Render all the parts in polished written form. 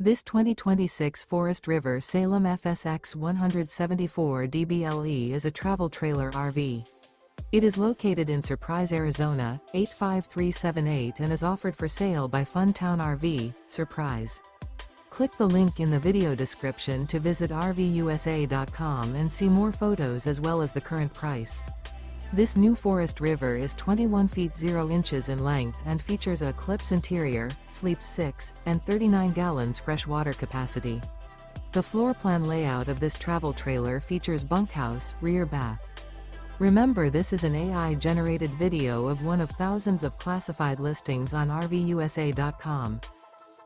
This 2026 Forest River Salem FSX 174 DBLE is a travel trailer RV. It is located in Surprise, Arizona, 85378 and is offered for sale by Funtown RV, Surprise. Click the link in the video description to visit RVUSA.com and see more photos as well as the current price. This new Forest River is 21 feet 0 inches in length and features a ECLIPSE interior, sleeps 6, and 39 gallons fresh water capacity. The floor plan layout of this travel trailer features bunkhouse, rear bath. Remember, this is an AI-generated video of one of thousands of classified listings on RVUSA.com.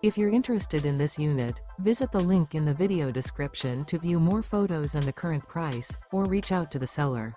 If you're interested in this unit, visit the link in the video description to view more photos and the current price, or reach out to the seller.